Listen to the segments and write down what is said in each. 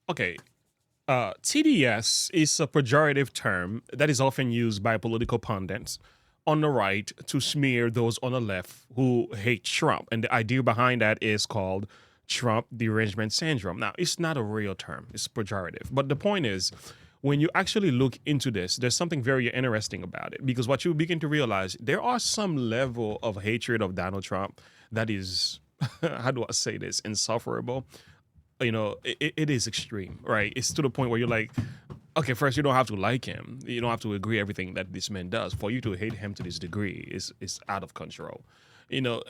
Okay. TDS is a pejorative term that is often used by political pundits on the right to smear those on the left who hate Trump. And the idea behind that is called Trump derangement syndrome. Now, it's not a real term, it's pejorative. But the point is, when you actually look into this, there's something very interesting about it because what you begin to realize, there are some level of hatred of Donald Trump that is, how do I say this, insufferable. It is extreme, right? It's to the point where you're like, okay, first, you don't have to like him. You don't have to agree everything that this man does. For you to hate him to this degree is out of control. You know,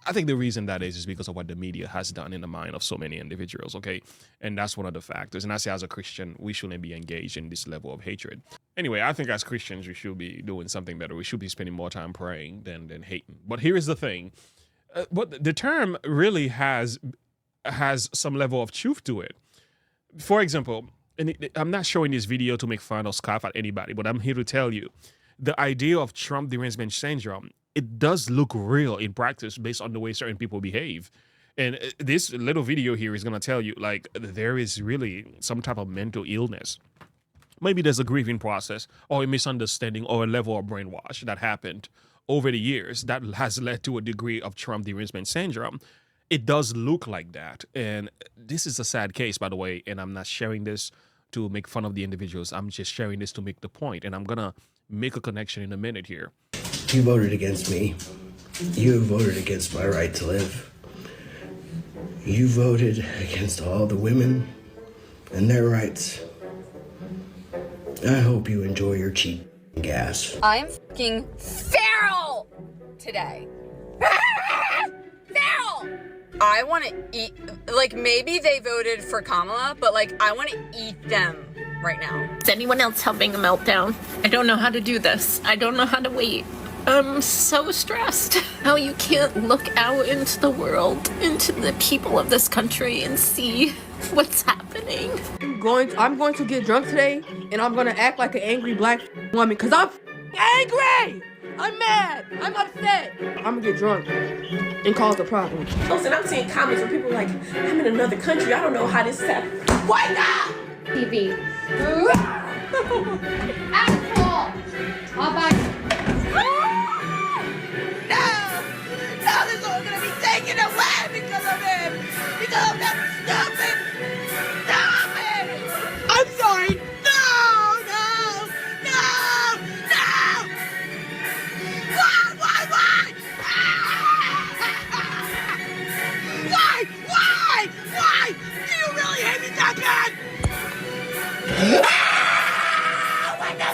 I think the reason that is because of what the media has done in the mind of so many individuals, okay? And that's one of the factors. And I say as a Christian, we shouldn't be engaged in this level of hatred. Anyway, I think as Christians, we should be doing something better. We should be spending more time praying than hating. But here is the thing. But the term really has some level of truth to it. For example, I'm not showing this video to make fun or scoff at anybody, but I'm here to tell you the idea of Trump derangement syndrome, it does look real in practice based on the way certain people behave. And this little video here is going to tell you, like, there is really some type of mental illness. Maybe there's a grieving process or a misunderstanding or a level of brainwash that happened over the years that has led to a degree of Trump derangement syndrome. It does look like that. And this is a sad case, by the way, and I'm not sharing this to make fun of the individuals. I'm just sharing this to make the point, and I'm going to make a connection in a minute here. You voted against me. You voted against my right to live. You voted against all the women and their rights. I hope you enjoy your cheap gas. I'm fucking feral today. Feral! I want to eat, like, maybe they voted for Kamala, but, like, I want to eat them right now. Is anyone else having a meltdown? I don't know how to do this. I don't know how to wait. I'm so stressed. How you can't look out into the world, into the people of this country and see what's happening. I'm going to get drunk today, and I'm going to act like an angry black woman, because I'm angry! I'm mad! I'm upset! I'm going to get drunk and cause a problem. And I'm seeing comments where people are like, I'm in another country, I don't know how this happened. Wake up! TV. Asshole! How about No, this is all gonna be taken away because of him! Because of that stupid! Stop it! I'm sorry! No! Why? Why? Do you really hate me that bad? What the?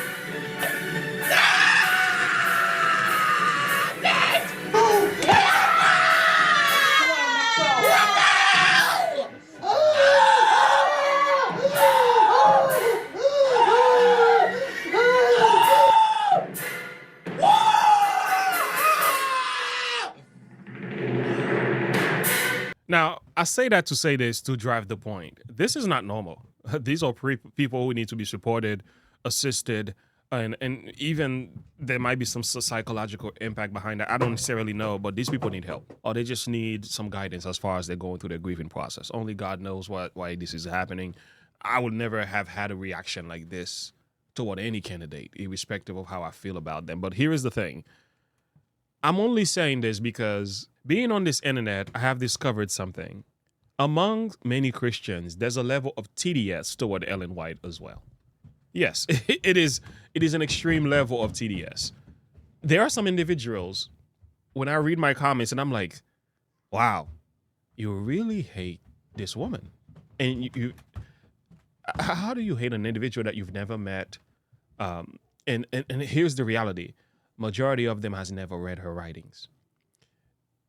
Now, I say that to say this to drive the point. This is not normal. These are people who need to be supported, assisted, and even there might be some psychological impact behind that. I don't necessarily know, but these people need help, or they just need some guidance as far as they're going through their grieving process. Only God knows why this is happening. I would never have had a reaction like this toward any candidate, irrespective of how I feel about them. But here is the thing. I'm only saying this because being on this internet, I have discovered something. Among many Christians, there's a level of TDS toward Ellen White as well. Yes, it is an extreme level of TDS. There are some individuals, when I read my comments and I'm like, wow, you really hate this woman. And how do you hate an individual that you've never met? And here's the reality. Majority of them has never read her writings.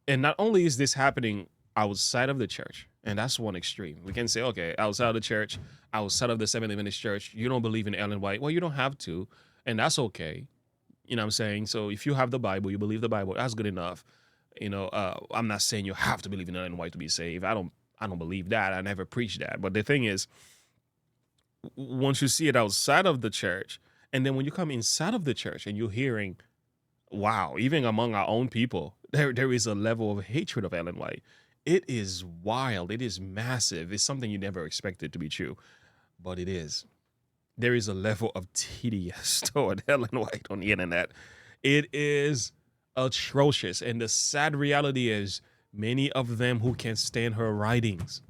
And not only is this happening outside of the church, and that's one extreme. We can say, okay, outside of the church, outside of the Seventh-day Church, you don't believe in Ellen White. Well, you don't have to, and that's okay. You know what I'm saying? So if you have the Bible, you believe the Bible, that's good enough. I'm not saying you have to believe in Ellen White to be saved. I don't believe that. I never preached that. But the thing is, once you see it outside of the church, and then when you come inside of the church and you're hearing, wow, even among our own people, there is a level of hatred of Ellen White. It is wild. It is massive. It's something you never expected to be true, but it is. There is a level of TDS toward Ellen White on the internet. It is atrocious. And the sad reality is many of them who can stand her writings,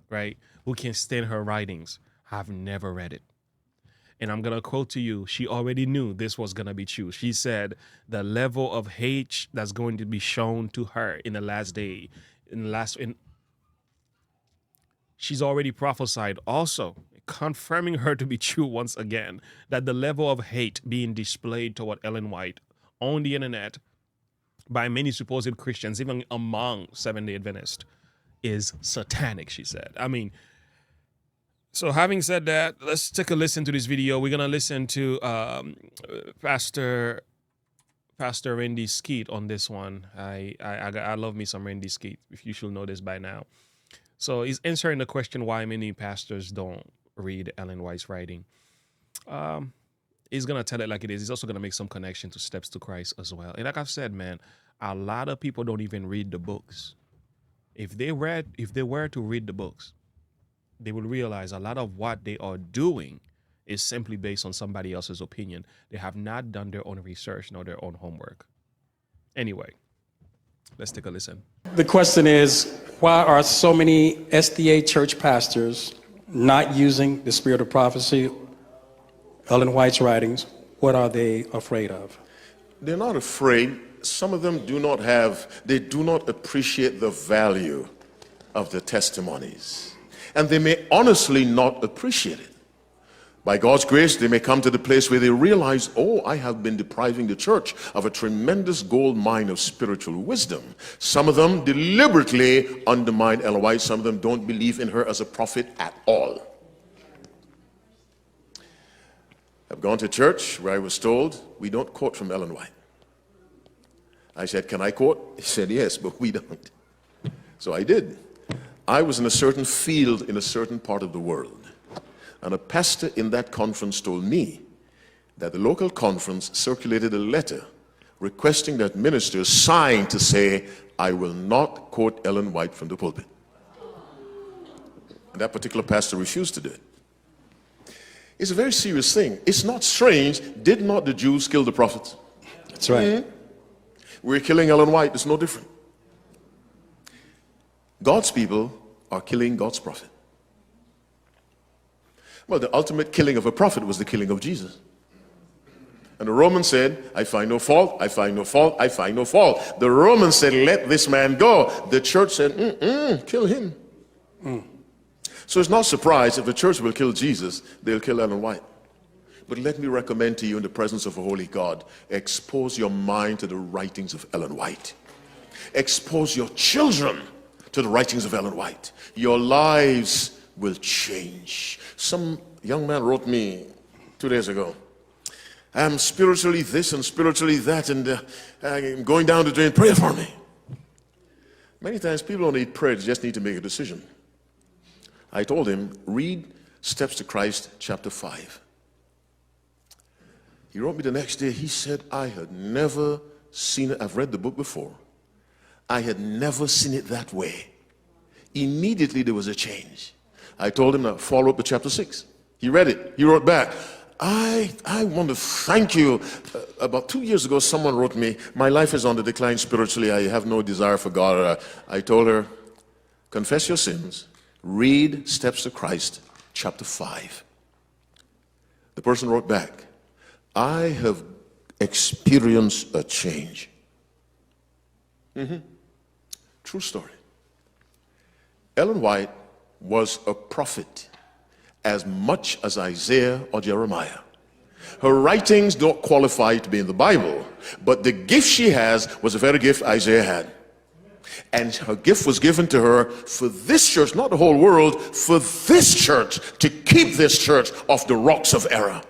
right, who can stand her writings, have never read it. And I'm going to quote to you, she already knew this was going to be true. She said the level of hate that's going to be shown to her in the last day, she's already prophesied also, confirming her to be true once again, that the level of hate being displayed toward Ellen White on the internet by many supposed Christians, even among Seventh-day Adventists, is satanic, she said. I mean, so having said that, let's take a listen to this video. We're going to listen to Pastor Randy Skeet on this one. I love me some Randy Skeet, if you should know this by now. So he's answering the question why many pastors don't read Ellen White's writing. He's going to tell it like it is. He's also going to make some connection to Steps to Christ as well. And like I've said, man, a lot of people don't even read the books. If they were to read the books, they will realize a lot of what they are doing is simply based on somebody else's opinion. They have not done their own research nor their own homework. Anyway, let's take a listen. The question is, why are so many SDA church pastors not using the spirit of prophecy, Ellen White's writings? What are they afraid of? They're not afraid. Some of them do not appreciate the value of the testimonies. And they may honestly not appreciate it. By God's grace, they may come to the place where they realize, oh, I have been depriving the church of a tremendous gold mine of spiritual wisdom. Some of them deliberately undermine Ellen White. Some of them don't believe in her as a prophet at all. I've gone to church where I was told, we don't quote from Ellen White. I said, can I quote? He said, yes, but we don't. So I did. I was in a certain field in a certain part of the world, and a pastor in that conference told me that the local conference circulated a letter requesting that ministers sign to say, I will not quote Ellen White from the pulpit. And that particular pastor refused to do it. It's a very serious thing. It's not strange. Did not the Jews kill the prophets? That's right. Mm-hmm. We're killing Ellen White. It's no different. God's people are killing God's prophet. Well, the ultimate killing of a prophet was the killing of Jesus. And the Romans said, I find no fault, I find no fault, I find no fault. The Romans said, let this man go. The church said, kill him. So it's not surprised if the church will kill Jesus, they'll kill Ellen White. But let me recommend to you in the presence of a holy God, expose your mind to the writings of Ellen White. Expose your children to the writings of Ellen White. Your lives will change. Some young man wrote me 2 days ago, I'm spiritually this and spiritually that, and I'm going down the drain. Pray for me. Many times people don't need prayer, they just need to make a decision. I told him, read Steps to Christ, chapter 5. He wrote me the next day, he said, I had never seen it. I've read the book before. I had never seen it that way. Immediately there was a change. I told him to follow up with chapter 6. He read it. He wrote back, I want to thank you. About 2 years ago, someone wrote me, my life is on the decline spiritually. I have no desire for God. I told her, confess your sins. Read Steps to Christ, chapter 5. The person wrote back, I have experienced a change. True story. Ellen White was a prophet as much as Isaiah or Jeremiah. Her writings don't qualify to be in the Bible, but the gift she has was the very gift Isaiah had. And her gift was given to her for this church, not the whole world, for this church, to keep this church off the rocks of error.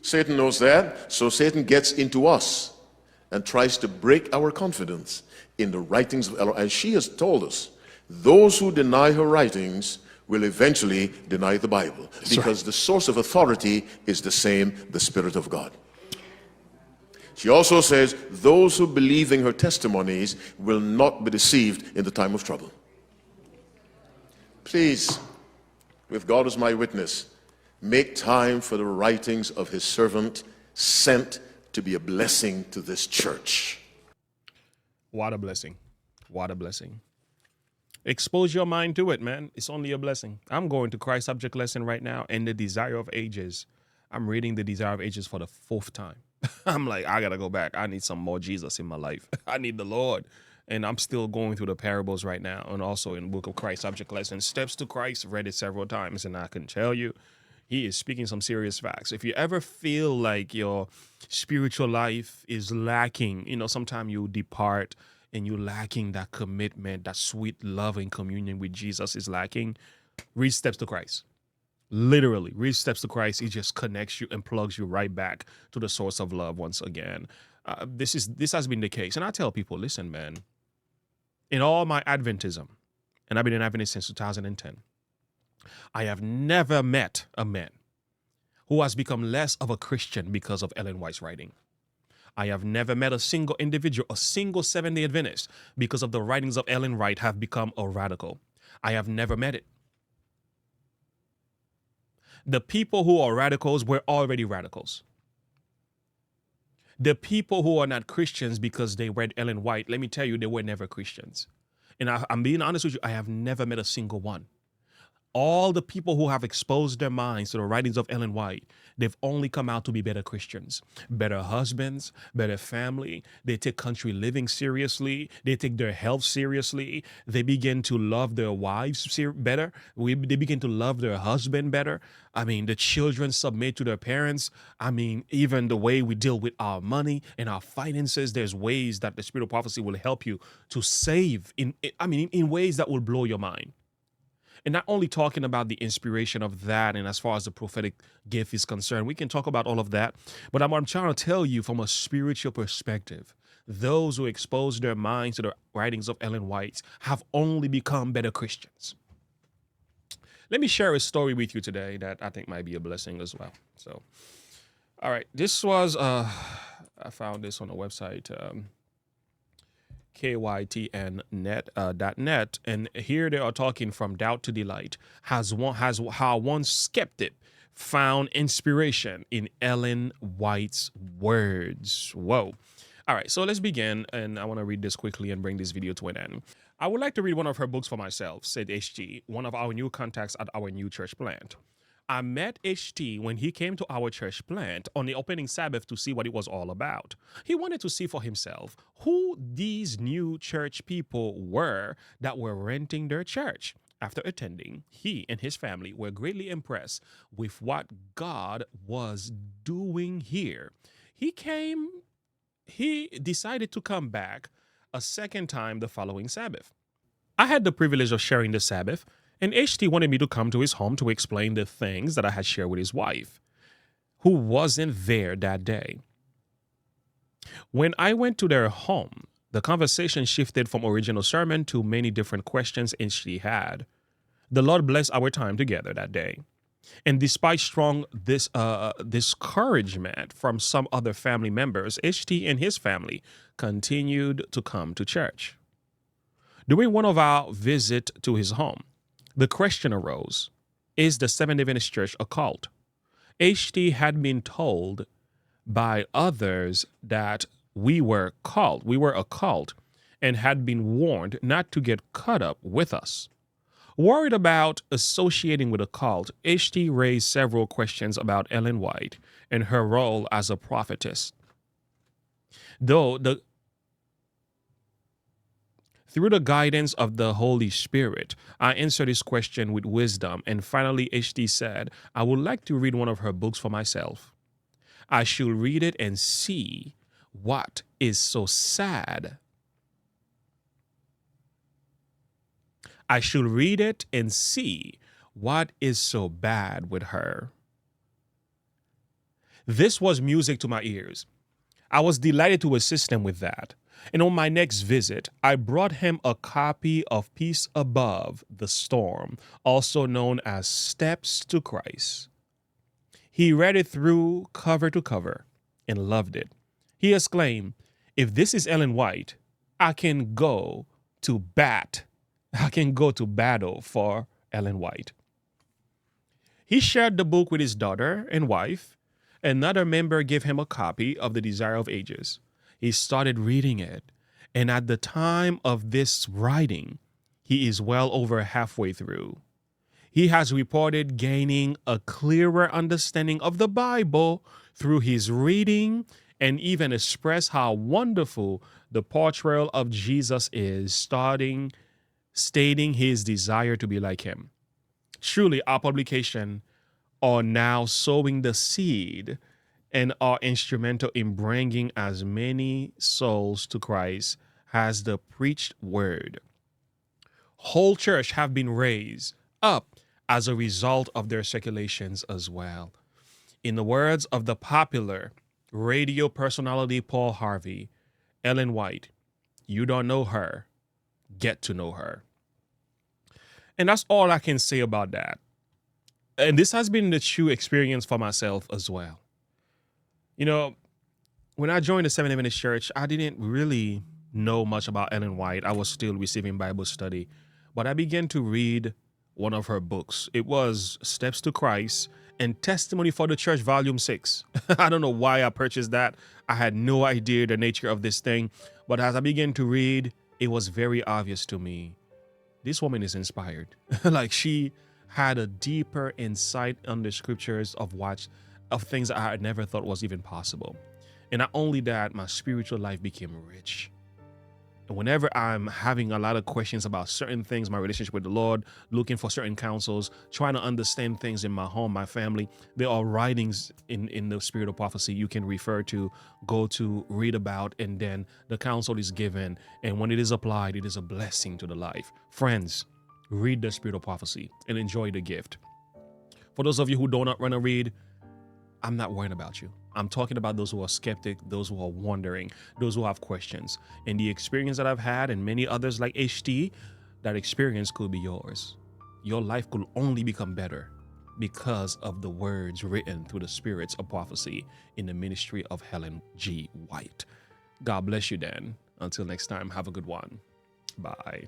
Satan knows that, so Satan gets into us and tries to break our confidence in the writings of Ellen. And she has told us, those who deny her writings will eventually deny the Bible. Because the source of authority is the same, the Spirit of God. She also says those who believe in her testimonies will not be deceived in the time of trouble. Please, with God as my witness, make time for the writings of his servant sent to be a blessing to this church. What a blessing. What a blessing. Expose your mind to it, man. It's only a blessing. I'm going to Christ Subject Lesson right now and the Desire of Ages. I'm reading the Desire of Ages for the 4th time. I'm like, I got to go back. I need some more Jesus in my life. I need the Lord. And I'm still going through the parables right now, and also in the book of Christ Subject Lesson, Steps to Christ, read it several times, and I can tell you, he is speaking some serious facts. If you ever feel like your spiritual life is lacking, sometimes you depart and you're lacking that commitment, that sweet love and communion with Jesus is lacking, read Steps to Christ. Literally, read Steps to Christ. It just connects you and plugs you right back to the source of love once again. This has been the case. And I tell people, listen, man, in all my Adventism, and I've been an Adventist since 2010, I have never met a man who has become less of a Christian because of Ellen White's writing. I have never met a single individual, a single Seventh-day Adventist, because of the writings of Ellen White have become a radical. I have never met it. The people who are radicals were already radicals. The people who are not Christians because they read Ellen White, let me tell you, they were never Christians. And I'm being honest with you, I have never met a single one. All the people who have exposed their minds to the writings of Ellen White, they've only come out to be better Christians, better husbands, better family. They take country living seriously. They take their health seriously. They begin to love their wives better. They begin to love their husband better. I mean, the children submit to their parents. I mean, even the way we deal with our money and our finances, there's ways that the Spirit of Prophecy will help you to save in ways that will blow your mind. And not only talking about the inspiration of that, and as far as the prophetic gift is concerned, we can talk about all of that. But I'm trying to tell you from a spiritual perspective, those who expose their minds to the writings of Ellen White have only become better Christians. Let me share a story with you today that I think might be a blessing as well. So, all right, this was, I found this on a website, kytn.net, and here they are talking from doubt to delight. How one skeptic found inspiration in Ellen White's words. Whoa. All right, so let's begin, and I want to read this quickly and bring this video to an end. I would like to read one of her books for myself, said HG, one of our new contacts at our new church plant. I met HT when he came to our church plant on the opening Sabbath to see what it was all about. He wanted to see for himself who these new church people were that were renting their church. After attending, he and his family were greatly impressed with what God was doing here. He decided to come back a second time the following Sabbath. I had the privilege of sharing the Sabbath, and HT wanted me to come to his home to explain the things that I had shared with his wife, who wasn't there that day. When I went to their home, the conversation shifted from original sermon to many different questions HT had. The Lord blessed our time together that day. And despite strong discouragement from some other family members, HT and his family continued to come to church. During one of our visits to his home, the question arose, is the Seventh-day Adventist Church a cult? HT had been told by others that we were a cult, and had been warned not to get caught up with us. Worried about associating with a cult, HT raised several questions about Ellen White and her role as a prophetess. Through the guidance of the Holy Spirit, I answered his question with wisdom, and finally HT said, I would like to read one of her books for myself. I should read it and see what is so sad. I should read it and see what is so bad with her. This was music to my ears. I was delighted to assist him with that. And on my next visit, I brought him a copy of Peace Above the Storm, also known as Steps to Christ. He read it through cover to cover and loved it. He exclaimed, if this is Ellen White, I can go to bat. I can go to battle for Ellen White. He shared the book with his daughter and wife. Another member gave him a copy of The Desire of Ages. He started reading it, and at the time of this writing, he is well over halfway through. He has reported gaining a clearer understanding of the Bible through his reading, and even expressed how wonderful the portrayal of Jesus is, stating his desire to be like him. Truly, our publication are now sowing the seed and are instrumental in bringing as many souls to Christ as the preached word. Whole church have been raised up as a result of their circulations as well. In the words of the popular radio personality Paul Harvey, Ellen White, you don't know her, get to know her. And that's all I can say about that. And this has been the true experience for myself as well. You know, when I joined the Seventh Adventist Church, I didn't really know much about Ellen White. I was still receiving Bible study. But I began to read one of her books. It was Steps to Christ and Testimony for the Church, Volume 6. I don't know why I purchased that. I had no idea the nature of this thing. But as I began to read, it was very obvious to me. This woman is inspired. Like, she had a deeper insight on the scriptures of things I had never thought was even possible. And not only that, my spiritual life became rich. And whenever I'm having a lot of questions about certain things, my relationship with the Lord, looking for certain counsels, trying to understand things in my home, my family, there are writings in the spirit of prophecy you can refer to, go to, read about, and then the counsel is given. And when it is applied, it is a blessing to the life. Friends, read the spirit of prophecy and enjoy the gift. For those of you who do not want to read, I'm not worrying about you. I'm talking about those who are skeptic, those who are wondering, those who have questions. And the experience that I've had and many others like HT, that experience could be yours. Your life could only become better because of the words written through the spirits of prophecy in the ministry of Ellen G. White. God bless you, Dan. Until next time, have a good one. Bye.